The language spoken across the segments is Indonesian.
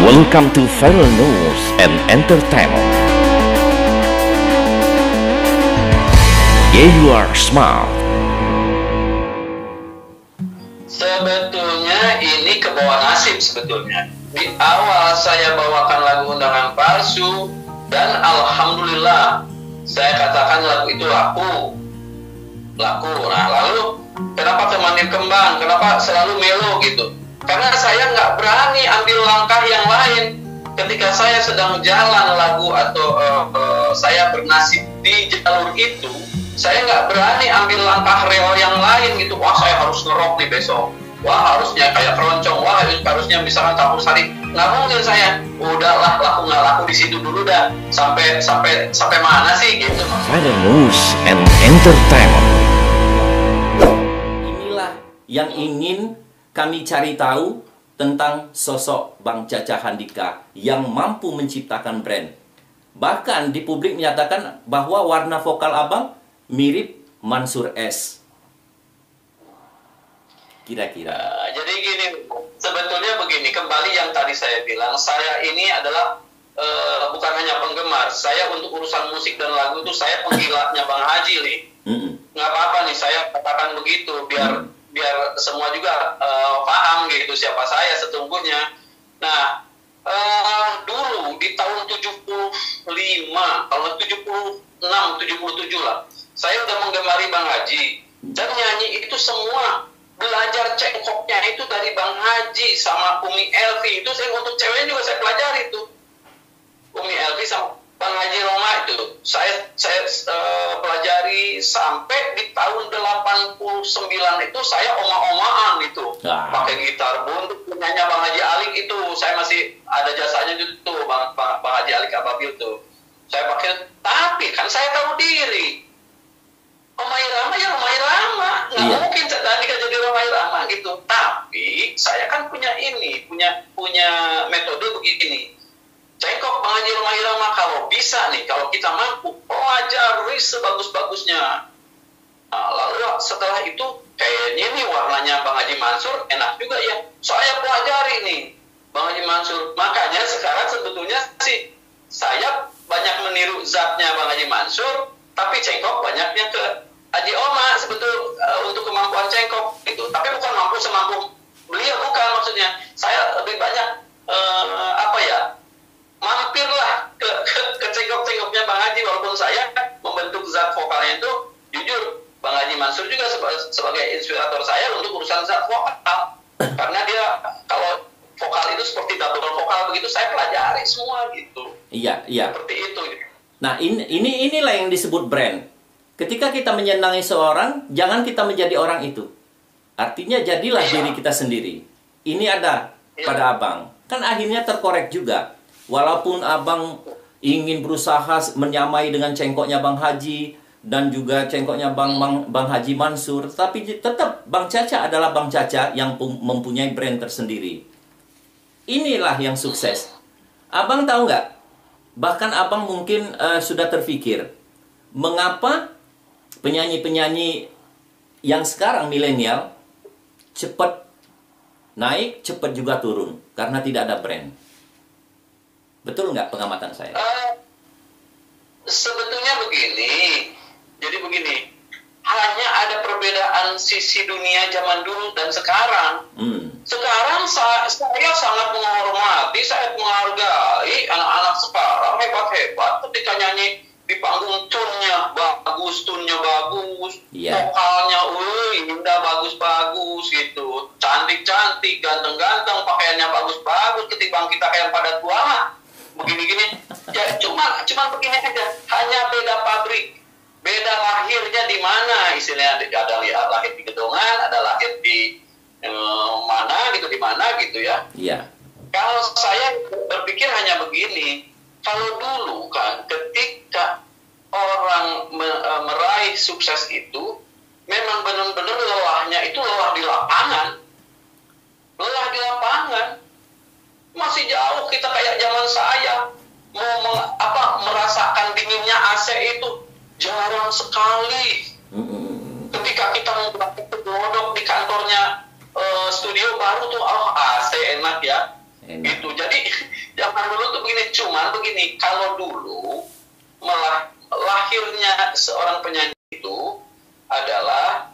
Welcome to Viral News and Entertainment. Yeah, you are smart. Sebetulnya ini kebawa nasib sebetulnya. Di awal saya bawakan lagu Undangan Palsu dan alhamdulillah saya katakan lagu itu laku. Nah lalu kenapa temannya kembang? Kenapa selalu melo gitu? Karena saya nggak berani ambil langkah yang lain ketika saya sedang jalan lagu atau saya bernasib di jalur itu. Saya nggak berani ambil langkah real yang lain gitu. Wah, saya harus ngerok nih besok. Wah, harusnya kayak keroncong. Wah, harusnya misalkan campur sari. Nggak mungkin saya. Udahlah, laku nggak laku di situ dulu dah. Sampai mana sih gitu. Viral News and Entertainment. Inilah yang ingin kami cari tahu tentang sosok Bang Caca Handika yang mampu menciptakan brand. Bahkan di publik menyatakan bahwa warna vokal abang mirip Mansur S. Kira-kira. Jadi gini, sebetulnya begini, kembali yang tadi saya bilang, saya ini adalah bukan hanya penggemar, saya untuk urusan musik dan lagu itu saya penggilanya Bang Haji nih. Nggak apa-apa nih, saya katakan begitu, biar semua juga paham gitu siapa saya sesungguhnya. Nah, dulu di tahun 75, kalau 76, 77 lah, saya udah menggemari Bang Haji. Dan nyanyi itu semua, belajar cengkoknya itu dari Bang Haji sama Umi Elvi. Itu saya untuk ceweknya juga saya pelajari itu. Umi Elvi sama Bang Haji Roma itu saya pelajari sampai di tahun 89 itu saya oma-omaan itu pakai gitar buntu punyanya Bang Haji Alik itu saya masih ada jasanya itu Bang Haji Alik Ababil tuh saya pakai, tapi kan saya tahu diri Rhoma Irama ya Rhoma Irama nggak mungkin tadi kan jadi Rhoma Irama gitu, tapi saya kan punya metode begini. Cengkok Bang Haji Rhoma Irama kalau bisa nih, kalau kita mampu pelajari sebagus-bagusnya. Nah, lalu setelah itu kayaknya nih warnanya Bang Haji Mansur enak juga ya. Saya pelajari nih Bang Haji Mansur. Makanya sekarang sebetulnya sih saya banyak meniru zatnya Bang Haji Mansur, tapi cengkok banyaknya ke Haji Oma sebetulnya untuk kemampuan cengkok gitu. Tapi bukan mampu semampu beliau, bukan maksudnya. Saya lebih banyak mampirlah ke cengkok-cengkoknya Bang Haji, walaupun saya membentuk zat vokalnya itu jujur Bang Haji Mansur juga sebagai inspirator saya untuk urusan zat vokal, karena dia kalau vokal itu seperti double vokal begitu saya pelajari semua gitu. Iya seperti itu. Nah inilah yang disebut brand. Ketika kita menyenangi seorang, jangan kita menjadi orang itu. Artinya jadilah diri kita sendiri. Ini ada pada abang, kan akhirnya terkorek juga. Walaupun abang ingin berusaha menyamai dengan cengkoknya Bang Haji dan juga cengkoknya Bang Haji Mansur, tapi tetap Bang Caca adalah Bang Caca yang mempunyai brand tersendiri. Inilah yang sukses. Abang tahu nggak? Bahkan abang mungkin sudah terpikir, mengapa penyanyi-penyanyi yang sekarang milenial cepat naik, cepat juga turun, karena tidak ada brand. Betul nggak pengamatan saya? Sebetulnya begini, hanya ada perbedaan sisi dunia zaman dulu dan sekarang. Sekarang saya sangat menghormati, saya menghargai anak-anak sekarang hebat-hebat ketika nyanyi di panggung tunnya bagus, vokalnya indah bagus-bagus gitu, cantik-cantik, ganteng-ganteng, pakaiannya bagus-bagus ketimbang kita kayak pada tua. Begini-gini ya, cuma begini aja, hanya beda pabrik, beda lahirnya di mana, istilahnya ada lahir di Gedongan, ada lahir di di mana gitu ya. Iya. Kalau saya berpikir hanya begini, kalau dulu kan ketika orang meraih sukses itu memang benar-benar lelahnya itu lelah di lapangan. Masih jauh kita kayak zaman saya merasakan dinginnya AC itu jarang sekali. Ketika kita mau duduk di kantornya studio baru tuh AC enak ya. Gitu. Jadi Zaman dulu tuh begini, cuman begini, kalau dulu lahirnya seorang penyanyi itu adalah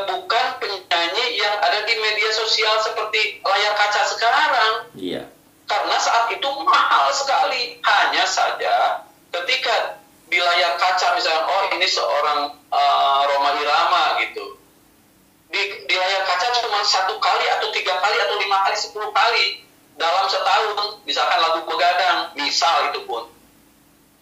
bukan penyanyi yang ada di media sosial seperti layar kaca sekarang. Iya. Karena saat itu mahal sekali. Hanya saja ketika di layar kaca misalnya, oh ini seorang Rhoma Irama gitu. Di layar kaca cuma 1 kali atau 3 kali atau 5 kali 10 kali dalam setahun, misalkan lagu Begadang, misal itu pun.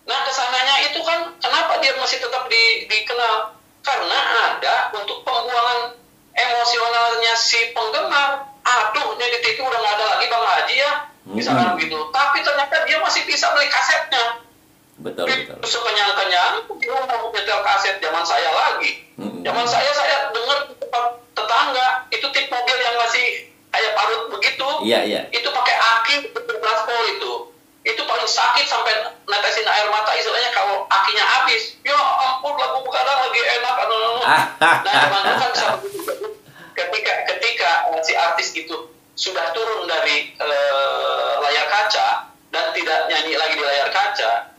Nah kesananya itu kan kenapa dia masih tetap dikenal? Karena ada untuk pembuangan emosionalnya si penggemar. Aduh, ini di TV udah nggak ada lagi Bang Haji ya, misalkan gitu. Tapi ternyata dia masih bisa beli kasetnya. Betul. Sekenyang-kenyang, dia mau nyetel kaset zaman saya lagi. Zaman saya dengar tetangga, itu tip mobil yang masih kayak parut begitu. Iya. Itu pakai aki 14 volt itu. Itu paling sakit sampai netesin air mata, istilahnya kalau akinya habis. Ya ampun, lagu Begadang lagi enak. Nah, zaman dulu kan bisa begitu. Ketika si artis itu sudah turun dari layar kaca dan tidak nyanyi lagi di layar kaca,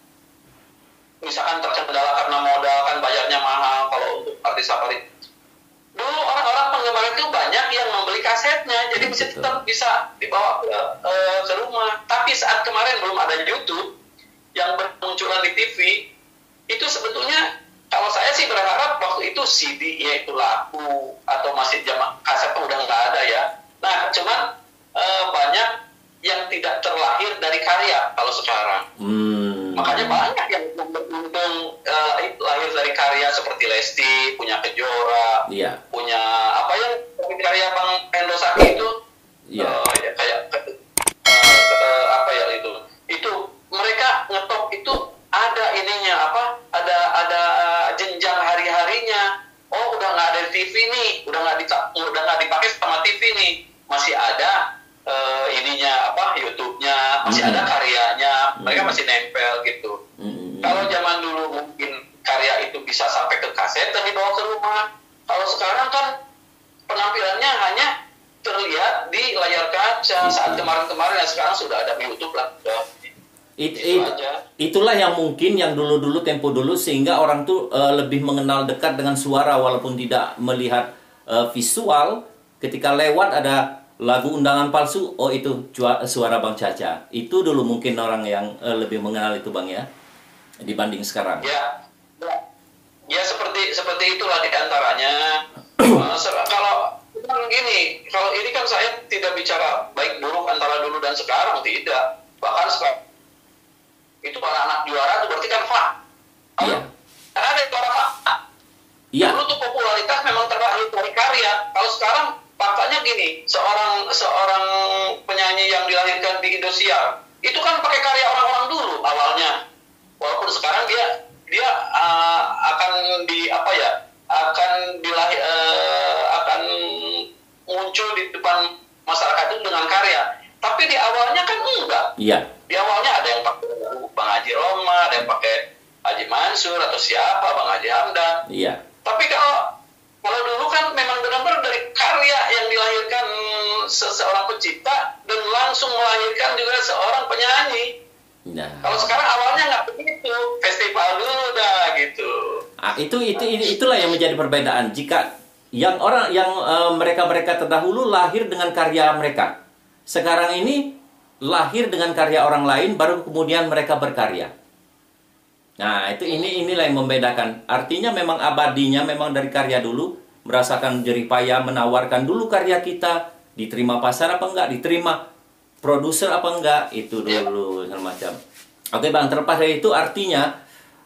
misalkan terkendala karena modal, kan bayarnya mahal kalau untuk artis Safari. Dulu orang-orang penggemar itu banyak yang membeli kasetnya, jadi tetap bisa dibawa ke rumah. Tapi saat kemarin belum ada YouTube yang bermunculan di TV, itu sebetulnya kalau saya sih berharap waktu itu CD yaitu laku atau masih zaman kaset udah nggak ada ya. Nah cuman banyak yang tidak terlahir dari karya kalau sekarang. Makanya banyak yang beruntung lahir dari karya seperti Lesti, punya Kejora, punya apa yang karya Bang Endo Saki itu, kayak apa ya itu mereka ngetop itu ada ininya apa, ada jenjang hari-harinya. Oh udah nggak ada di TV nih, udah nggak dipakai sama TV nih, masih ada ininya apa YouTube-nya, masih ada karyanya, mereka masih nempel gitu. Kalau zaman dulu mungkin karya itu bisa sampai ke kaset dan dibawa ke rumah. Kalau sekarang kan penampilannya hanya terlihat di layar kaca. Saat kemarin-kemarin, ya sekarang sudah ada di YouTube lah. Itulah yang mungkin yang dulu-dulu, tempo dulu, sehingga orang tuh lebih mengenal dekat dengan suara walaupun tidak melihat visual. Ketika lewat ada lagu undangan palsu, oh itu suara Bang Caca. Itu dulu mungkin orang yang lebih mengenal itu Bang ya, dibanding sekarang. Ya seperti itulah diantaranya. Kalau gini, kalau ini kan saya tidak bicara baik buruk antara dulu dan sekarang, tidak. Bahkan sekarang itu para anak juara itu berarti kan fakta. Iya. Ada juara fakta. Iya. Dulu tuh popularitas memang terlahir dari karya. Kalau sekarang faktanya gini, seorang penyanyi yang dilahirkan di Indosiar itu kan pakai karya orang-orang dulu awalnya. Walaupun sekarang dia akan akan muncul di depan masyarakat itu dengan karya. Tapi di awalnya kan enggak. Iya. Di awalnya ada yang pakai Bang Haji Roma, ada yang pakai Haji Mansur atau siapa, Bang Haji Hamdan. Iya. Tapi kalau dulu kan memang benar-benar dari karya yang dilahirkan seseorang pencipta dan langsung melahirkan juga seorang penyanyi. Nah. Kalau sekarang awalnya nggak begitu, festival dulu dah gitu. Itulah yang menjadi perbedaan. Jika yang mereka terdahulu lahir dengan karya mereka, sekarang ini lahir dengan karya orang lain, baru kemudian mereka berkarya. Nah, inilah yang membedakan. Artinya memang abadinya memang dari karya dulu, merasakan jerih payah menawarkan dulu karya kita, diterima pasar apa enggak, diterima produser apa enggak, itu dulu semacam. Oke Bang, terlepas dari itu artinya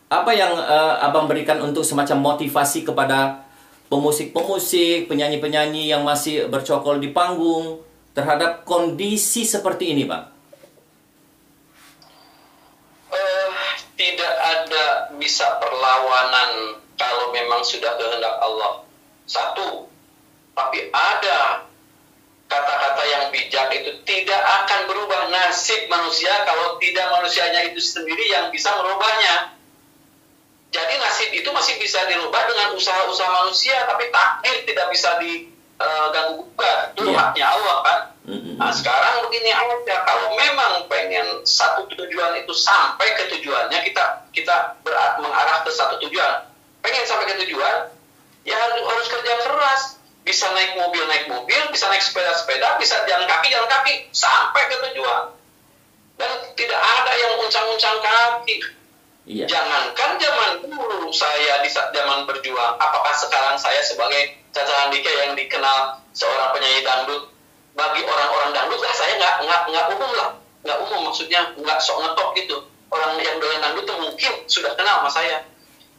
apa yang Abang berikan untuk semacam motivasi kepada pemusik-pemusik, penyanyi-penyanyi yang masih bercokol di panggung terhadap kondisi seperti ini, Bang? Tidak ada bisa perlawanan kalau memang sudah kehendak Allah. Satu, tapi ada kata-kata yang bijak itu tidak akan berubah nasib manusia kalau tidak manusianya itu sendiri yang bisa merubahnya. Jadi nasib itu masih bisa dirubah dengan usaha-usaha manusia, tapi takdir tidak bisa diganggu gugat. Itu haknya Allah kan. Nah sekarang begini aja, kalau memang satu tujuan itu sampai ke tujuannya, kita mengarah ke satu tujuan. Pengen sampai ke tujuan, ya harus kerja keras. Bisa naik mobil, bisa naik sepeda, bisa jalan kaki, sampai ke tujuan. Dan tidak ada yang uncang-uncang kaki. Iya. Jangankan zaman dulu saya di saat zaman berjuang, apakah sekarang saya sebagai Caca Handika yang dikenal seorang penyanyi dangdut, bagi orang-orang dangdut lah saya nggak umum lah, nggak umum, maksudnya nggak sok ngetop gitu. Orang yang doyan dangdut itu mungkin sudah kenal sama saya.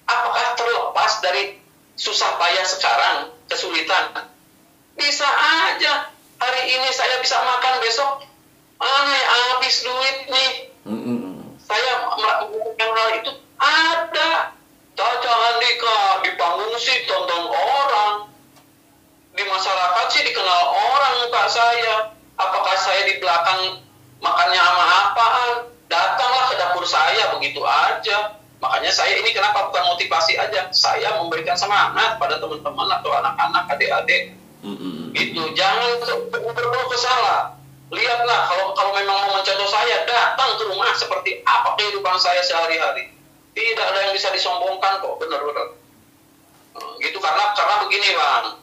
Apakah terlepas dari susah payah sekarang, kesulitan? Bisa aja hari ini saya bisa makan, besok habis duit nih. Saya melakukan hal itu ada. Caca Handika di panggung sih tonton orang, di masyarakat sih dikenal orang muka saya. Apakah saya di belakang makannya sama apaan? Datanglah ke dapur saya, begitu aja. Makanya saya ini kenapa bukan motivasi aja, saya memberikan semangat pada teman-teman atau anak-anak, adik-adik. Itu jangan berkeluh kesah. Lihatlah, kalau memang mau mencontoh saya, datang ke rumah seperti apa kehidupan saya sehari-hari. Tidak ada yang bisa disombongkan kok, benar-benar. Gitu karena begini Bang,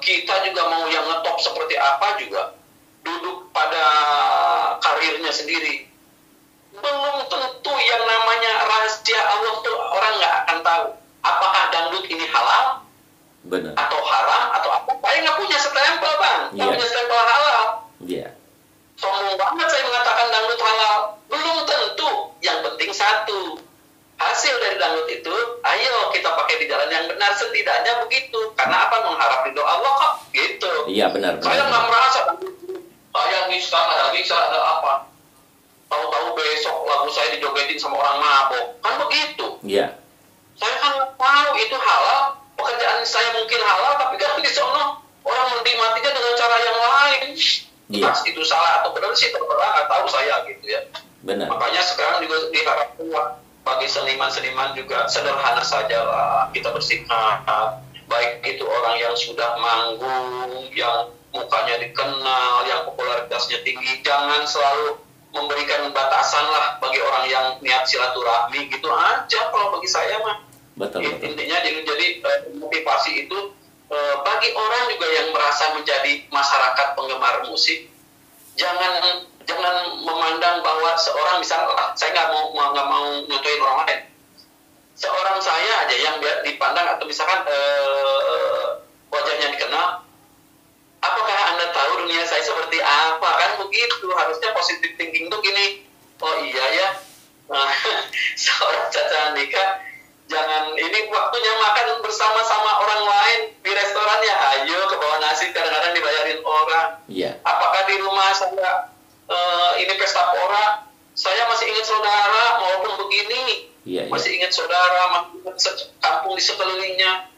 kita juga mau yang ngetop seperti apa juga, duduk pada karirnya sendiri. Belum tentu yang namanya rahasia Allah tuh orang nggak akan tahu. Apakah dangdut ini halal? Benar. Atau haram atau apa? Saya nggak punya stempel Bang, nggak punya stempel halal. Iya. Sombong banget saya mengatakan dangdut halal. Belum tentu. Yang penting satu, hasil dari dangdut itu, ayo kita pakai di jalan yang benar, setidaknya begitu. Karena apa? Mengharap ridho Allah kok, gitu. Iya benar. Saya nggak merasa saya bisa ada apa. Tahu-tahu besok lagu saya dijogetin sama orang mabok, kan begitu. Iya. Saya kan tahu itu halal, pekerjaan saya mungkin halal, tapi kan di sana orang menikmatinya dengan cara yang lain. Iya. Itu salah atau benar sih terserah, nggak tahu saya gitu ya. Benar. Makanya sekarang juga diharapkan bagi seniman-seniman juga sederhana saja lah kita bersikap. Baik itu orang yang sudah manggung, yang mukanya dikenal, yang popularitasnya tinggi, jangan selalu memberikan batasan lah bagi orang yang niat silaturahmi, gitu aja kalau bagi saya mah. Betul. Intinya jadi motivasi itu bagi orang juga yang merasa menjadi masyarakat penggemar musik, jangan memandang bahwa seorang, misalnya saya nggak mau nyontohin orang lain, seorang saya aja yang dipandang atau misalkan wajahnya dikenal, apakah Anda tahu dunia saya seperti apa? Kan begitu, harusnya positive thinking tuh gini, oh iya ya, seorang Caca Handika, jangan ini waktunya makan bersama-sama orang lain di restoran ya, ayo ke bawah nasi, kadang-kadang dibayarin orang. Iya. Apakah di rumah saya ini pesta pora, saya masih ingat saudara maupun begini, masih ingat saudara, masih ingat kampung di sekelilingnya.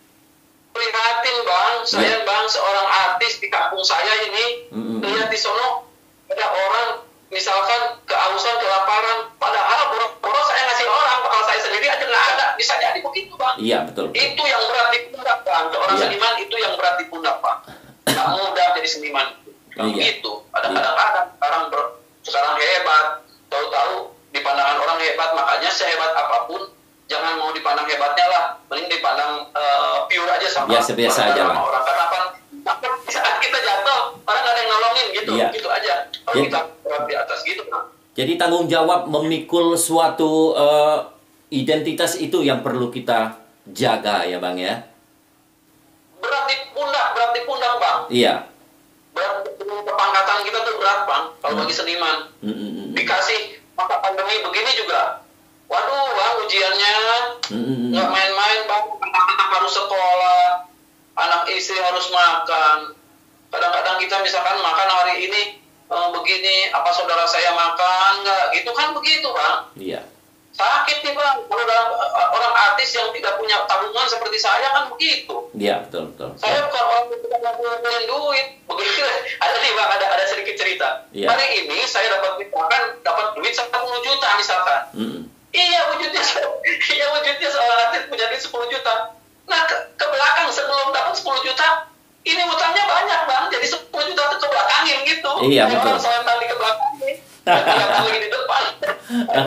Prihatin Bang, saya Bang seorang artis di kampung saya ini, lihat di sono ada orang misalkan kehausan, kelaparan, padahal boros saya ngasih orang, bakal saya sendiri aja nggak ada, bisa jadi begitu Bang. Iya betul. Itu yang berat di pundak Bang, seorang seniman itu yang berat di pundak Pak. Nggak mudah jadi seniman. Gitu. Ada sekarang hebat, tahu-tahu di pandangan orang hebat, makanya sehebat apapun jangan mau dipandang hebatnya lah, mending dipandang pure aja sama biasa aja lah. Orang karena apa? Saat kita jatuh, orang nggak ada yang nolongin gitu, gitu aja. Kalau kita berat di atas gitu. Jadi tanggung jawab memikul suatu identitas itu yang perlu kita jaga ya Bang ya. Berat di pundak Bang. Iya. Kepangkatan kita tuh berat Bang, kalau bagi seniman. Dikasih masa pandemi begini juga, waduh Bang, ujiannya nggak main-main Bang, anak-anak harus sekolah, anak istri harus makan. Kadang-kadang kita misalkan makan hari ini begini, apa saudara saya makan nggak, gitu kan begitu Bang. Iya. Sakit nih Bang, kalau orang artis yang tidak punya tabungan seperti saya kan begitu. Iya betul. Saya bukan orang yang tidak ngumpulin duit. Begitu ada nih Bang, ada sedikit cerita. Iya. Hari ini saya dapat duit 10 juta misalkan. Iya wujudnya seorang artis punya duit 10 juta. Nah ke belakang sebelum dapat 10 juta, ini utangnya banyak Bang. Jadi 10 juta itu ke belakangin gitu. Iya betul. Orang saya tadi ke belakangin. kelihatan lagi di depan.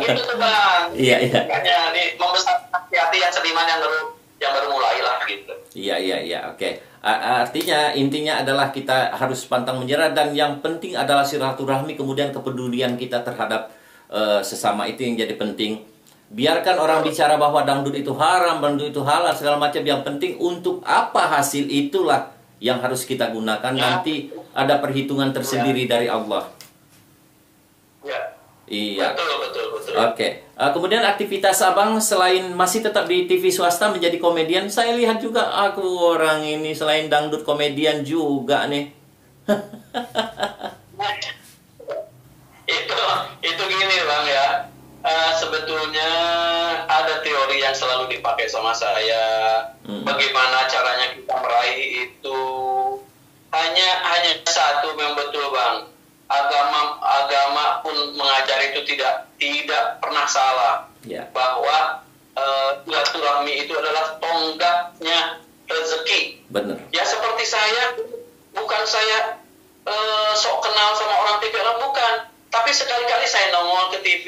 Gitu tuh Bang. Iya. Makanya nih membesarkan hati-hati yang seniman yang baru mulai lah gitu. Iya, oke. Artinya intinya adalah kita harus pantang menyerah, dan yang penting adalah silaturahmi, kemudian kepedulian kita terhadap sesama itu yang jadi penting. Biarkan orang bicara bahwa dangdut itu haram, dangdut itu halal, segala macam. Yang penting untuk apa hasil itulah yang harus kita gunakan. Nanti ada perhitungan tersendiri dari Allah. Ya. Iya. Betul. Oke. Kemudian aktivitas Abang selain masih tetap di TV swasta menjadi komedian, saya lihat juga aku orang ini selain dangdut komedian juga nih. itu gini Bang ya. Sebetulnya ada teori yang selalu dipakai sama saya. Bagaimana caranya kita meraih itu? Hanya satu yang betul Bang. Agama pun mengajar itu tidak pernah salah. Bahwa silaturahmi itu adalah tonggaknya rezeki. Benar. Ya seperti saya, bukan saya sok kenal sama orang TV, bukan. Tapi sekali-kali saya nongol ke TV,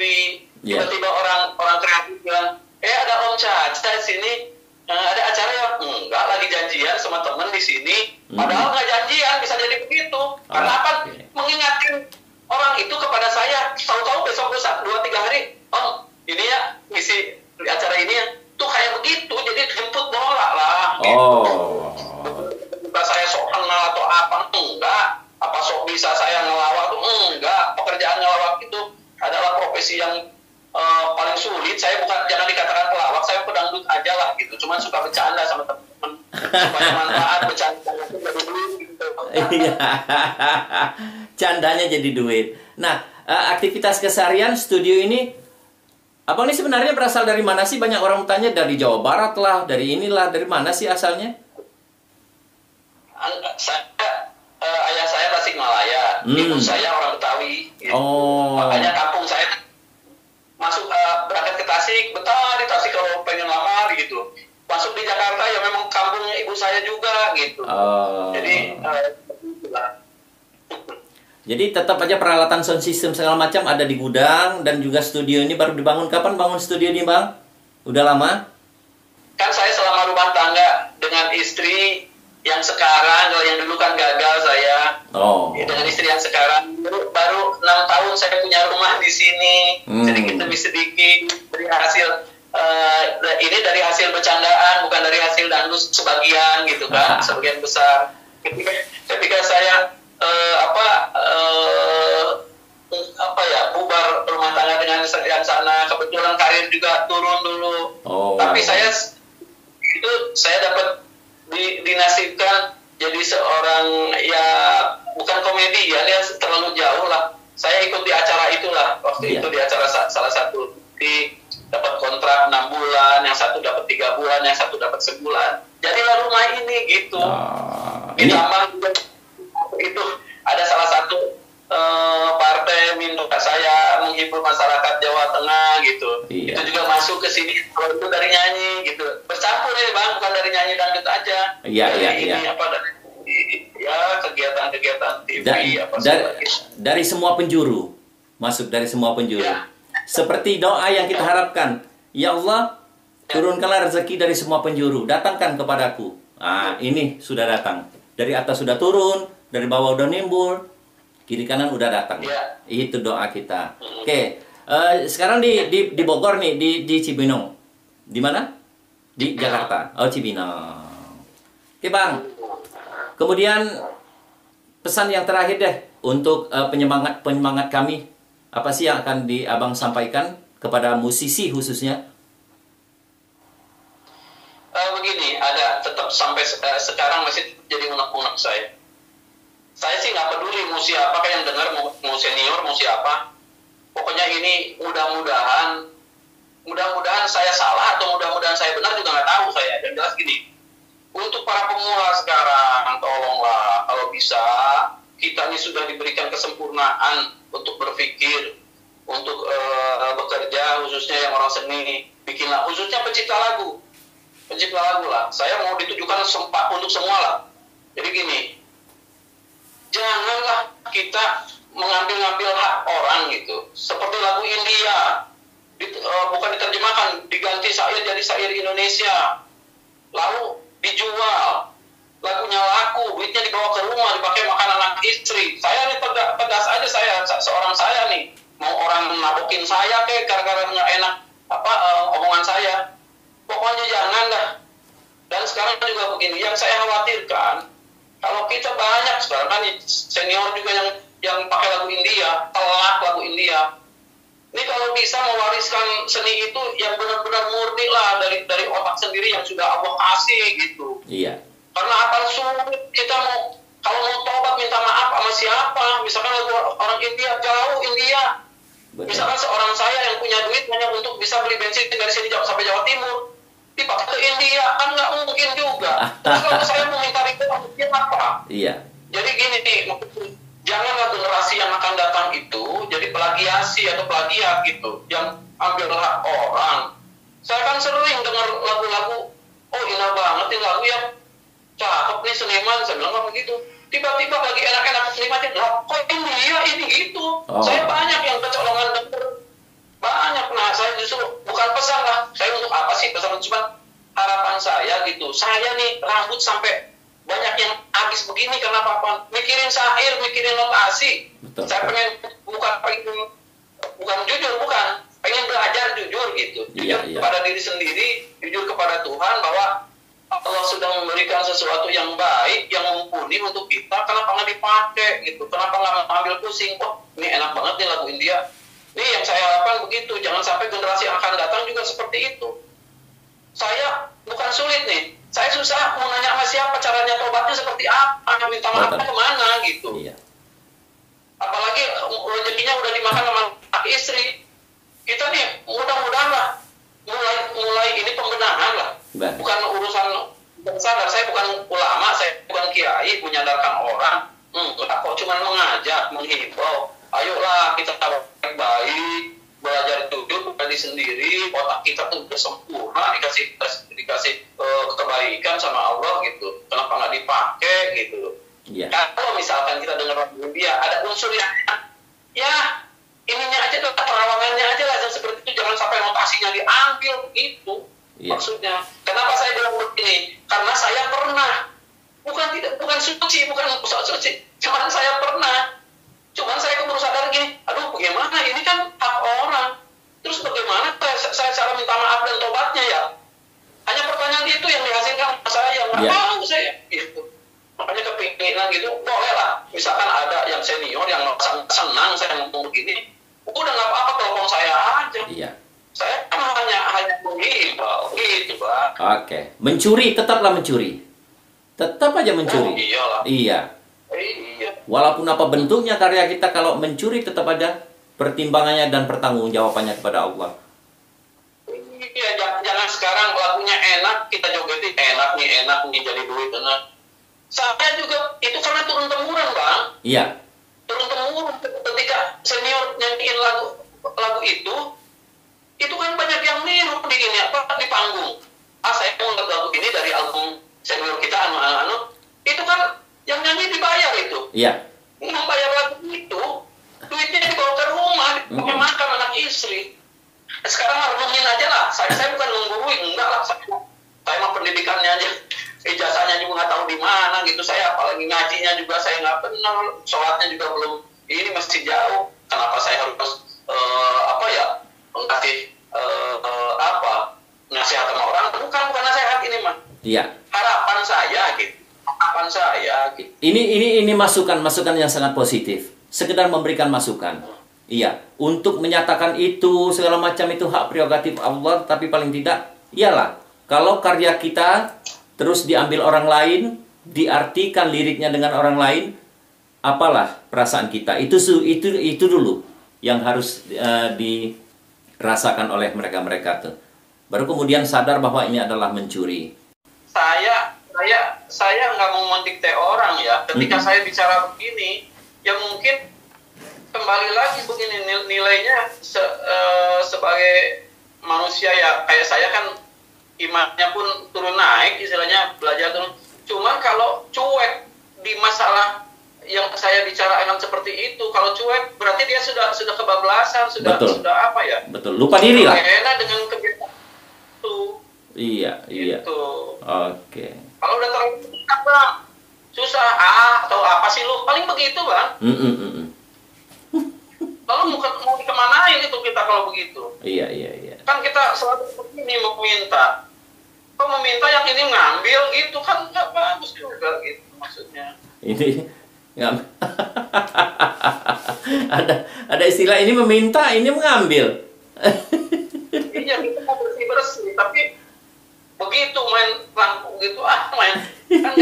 tiba-tiba orang kreatif bilang, ada Om Caca di sini, ada acara ya? Enggak, lagi janjian sama temen di sini. Padahal nggak janjian, bisa jadi begitu. Karena apa? Mengingatkan orang itu kepada saya, tahu-tahu besok 2-3 hari, Om, ini ya, ngisi acara ini ya, tuh kayak begitu, jadi jemput bola lah. Bukan saya sok kenal atau apa, enggak. Apa sok bisa saya ngelawak tuh, enggak. Pekerjaan ngelawak itu adalah profesi yang paling sulit. Saya jangan dikatakan pelawak, saya pedangdut aja lah gitu. Cuman suka bercanda sama teman-teman supaya manfaat bercanda itu jadi duit gitu. Iya. Candanya jadi duit. Nah, aktivitas keseharian studio ini, Abang ini sebenarnya berasal dari mana sih? Banyak orang bertanya, dari Jawa Barat lah, dari inilah, dari mana sih asalnya? Ayah saya Tasikmalaya, ibu saya orang Betawi. Gitu. Makanya kampung saya masuk berangkat ke Tasik, betah di Tasik kalau pengen lamar gitu. Masuk di Jakarta ya memang kampungnya ibu saya juga gitu. Jadi tetap aja peralatan sound system segala macam ada di gudang, dan juga studio ini baru dibangun. Kapan bangun studio ini Bang? Udah lama? Kan saya selama rumah tangga dengan istri yang sekarang, kalau yang dulu kan gagal saya. Dengan istri yang sekarang baru 6 tahun saya punya rumah di sini, sedikit demi sedikit dari hasil ini dari hasil bercandaan, bukan dari hasil dangdut sebagian gitu kan, sebagian besar. Ketika saya bubar rumah tangga dengan yang sana, kebetulan karir juga turun dulu. Tapi saya dapat dinasibkan jadi seorang ya bukan komedi ya, dia terlalu jauh lah. Saya ikut di acara itulah waktu itu, di acara salah satu dapat kontrak 6 bulan, yang satu dapat 3 bulan, yang satu dapat sebulan. Jadilah rumah ini gitu. Ditambah itu ada salah satu partai minta saya menghibur masyarakat Jawa Tengah gitu. Itu juga masuk ke sini, kalau itu dari nyanyi gitu. Bercampur ya Bang, bukan dari nyanyi dangdut aja. Kegiatan TV dari semua penjuru. Masuk dari semua penjuru. Seperti doa yang kita harapkan. Ya Allah, turunkanlah rezeki dari semua penjuru, datangkan kepadaku. Ini sudah datang. Dari atas sudah turun, dari bawah udah nimbul, kiri kanan udah datang. Itu doa kita. Oke. Sekarang di Bogor nih, di Cibinong. Di mana? Di Jakarta. Cibinong. Oke Bang. Kemudian pesan yang terakhir deh untuk penyemangat kami. Apa sih yang akan Abang sampaikan kepada musisi khususnya? Begini, ada tetap sampai sekarang masih jadi unek-unek saya. Saya sih nggak peduli mau siapa yang dengar, mau senior, mau siapa. Pokoknya ini mudah-mudahan saya salah atau mudah-mudahan saya benar juga nggak tahu saya. Dan jelas gini, untuk para pemula sekarang, tolonglah kalau bisa kita ini sudah diberikan kesempurnaan untuk berpikir, untuk bekerja, khususnya yang orang seni, bikinlah, khususnya pencipta lagu lah. Saya mau ditujukan untuk semua lah. Jadi gini, janganlah kita mengambil-ngambil hak orang gitu. Seperti lagu India, bukan diterjemahkan, diganti syair jadi syair Indonesia, lalu dijual, lagunya laku, duitnya dibawa ke rumah, dipakai makan anak istri. Saya nih tegas aja, seorang saya nih, mau orang nabokin saya kayak gara-gara nggak enak omongan saya, pokoknya jangan dah. Dan sekarang juga begini, yang saya khawatirkan, kalau kita banyak sekarang kan senior juga yang pakai lagu India, telat lagu India. Ini kalau bisa mewariskan seni itu yang benar-benar murni lah dari otak sendiri yang sudah Allah kasih gitu. Iya. Karena apa sulit kita kalau mau tobat minta maaf sama siapa? Misalkan lagu orang India, jauh India. Betul. Misalkan seorang saya yang punya duit hanya untuk bisa beli bensin dari sini sampai Jawa Timur, dipakai ke India, kan nggak mungkin juga. Terus kalau saya mau minta itu apa? Iya. Jadi gini nih, janganlah generasi yang akan datang itu jadi plagiasi atau plagiat gitu, yang ambil hak orang. Saya kan sering dengar lagu-lagu, oh indah banget ini lagu yang cakep nih seniman, saya bilang nggak begitu. Tiba-tiba lagi enak-enak nikmatin, lah kok ini gitu. Oh. Saya banyak yang kecolongan denger, banyak. Nah saya justru bukan pesan lah, saya untuk apa sih pesan, cuma harapan saya gitu. Saya nih rambut sampai banyak yang habis begini karena apa? Mikirin syair, mikirin notasi. Betul. Saya bukan jujur, pengen belajar jujur gitu. Jujur kepada diri sendiri, jujur kepada Tuhan bahwa Allah sudah memberikan sesuatu yang baik, yang mumpuni untuk kita. Kenapa nggak dipakai gitu? Kenapa nggak ambil pusing? Oh, ini enak banget nih lagu India. Ini yang saya harapkan begitu. Jangan sampai generasi yang akan datang juga seperti itu. Saya bukan sulit nih. Saya susah mau nanya sama siapa, caranya tobatnya seperti apa, minta maafnya kemana gitu. Iya. Apalagi rezekinya udah dimakan sama anak istri. Kita nih mudah-mudahan lah mulai ini pembenahan lah. Bukan urusan sadar. Saya bukan ulama, saya bukan kiai menyadarkan orang. Kok cuma mengajak, menghimbau. Ayolah kita baik, belajar jujur pada sendiri, otak kita tuh udah sempurna, dikasih kebaikan sama Allah gitu. Kenapa nggak dipakai gitu? Yeah. Kalau misalkan kita dengar dia ada unsur yang ya ininya aja tuh, perawangannya aja lah, seperti itu, jangan sampai notasinya diambil gitu. Yeah. Maksudnya, kenapa saya bilang begini? Karena saya pernah, bukan suci, cuman saya pernah. Cuman saya keburu sadar gini, aduh bagaimana, ini kan hak orang. Terus bagaimana saya cara minta maaf dan tobatnya ya? Hanya pertanyaan itu yang dihasilkan saya, nggak tahu saya gitu. Makanya kepinginan gitu, boleh lah. Misalkan ada yang senior yang senang saya ngomong begini, udah nggak apa-apa, telepon saya aja. Iya. Saya kan hanya mengimbau gitu, Pak. Oke. Mencuri, tetaplah mencuri. Tetap aja mencuri. Oh, iyalah. Iya. Iya. Walaupun apa bentuknya karya kita, kalau mencuri tetap ada pertimbangannya dan pertanggungjawabannya kepada Allah. Iya, jangan sekarang lagunya enak, kita jogetin enak nih jadi duit enak. Saya juga itu karena turun-temurun, Bang. Iya. Turun-temurun ketika senior nyanyiin lagu itu kan banyak yang niru di panggung. Saya mau lagu ini dari album senior kita itu kan yang nyanyi dibayar itu. Iya. Membayar lagu itu, duitnya dibawa ke rumah, dipakai makan anak istri. Sekarang harmonin aja lah. Saya bukan menggurui, enggak lah. Saya mah pendidikannya aja, ijazahnya juga nggak tahu di mana gitu. Saya apalagi ngajinya juga saya nggak benar, sholatnya juga belum. Ini masih jauh. Kenapa saya harus ngasih nasihat sama orang? Bukan nasihat ini mah. Iya. Harapan saya gitu. Ini masukan yang sangat positif. Sekedar memberikan masukan. Iya, untuk menyatakan itu segala macam itu hak prerogatif Allah, tapi paling tidak iyalah kalau karya kita terus diambil orang lain, diartikan liriknya dengan orang lain, apalah perasaan kita. Itu dulu yang harus dirasakan oleh mereka-mereka tuh. Baru kemudian sadar bahwa ini adalah mencuri. Saya nggak mau mendikte orang ya. Ketika saya bicara begini, ya mungkin kembali lagi begini nilainya sebagai manusia ya, kayak saya kan imannya pun turun naik, istilahnya belajar turun. Cuman kalau cuek di masalah yang saya bicarakan seperti itu. Kalau cuek berarti dia sudah kebablasan, sudah apa ya? Betul, lupa diri lah. Enak dengan kebiasaan itu. Iya. Gitu. Oke. Kalau udah terlalu Bang, susah atau apa sih lu? Paling begitu, Bang. Lalu mau dikemanain itu kita kalau begitu? Iya. Kan kita selalu seperti ini meminta. Kok meminta yang ini ngambil gitu kan nggak bagus juga gitu maksudnya. Ini nggak ada istilah ini meminta, ini mengambil. Iya, kita mau bersih tapi begitu main lampu gitu main kan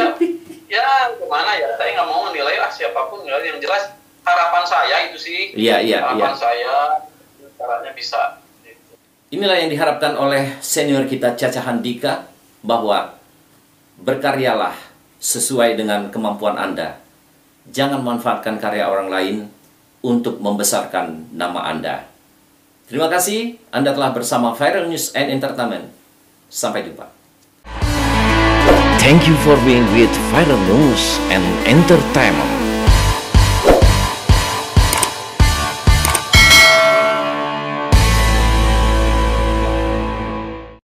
ya gimana ya, saya nggak mau menilai siapapun ya. Yang jelas harapan saya itu sih. Harapan saya caranya bisa. Inilah yang diharapkan oleh senior kita Caca Handika, bahwa berkaryalah sesuai dengan kemampuan Anda. Jangan manfaatkan karya orang lain untuk membesarkan nama Anda. Terima kasih Anda telah bersama Viral News and Entertainment. Sampai jumpa. Thank you for being with Viral News and Entertainment.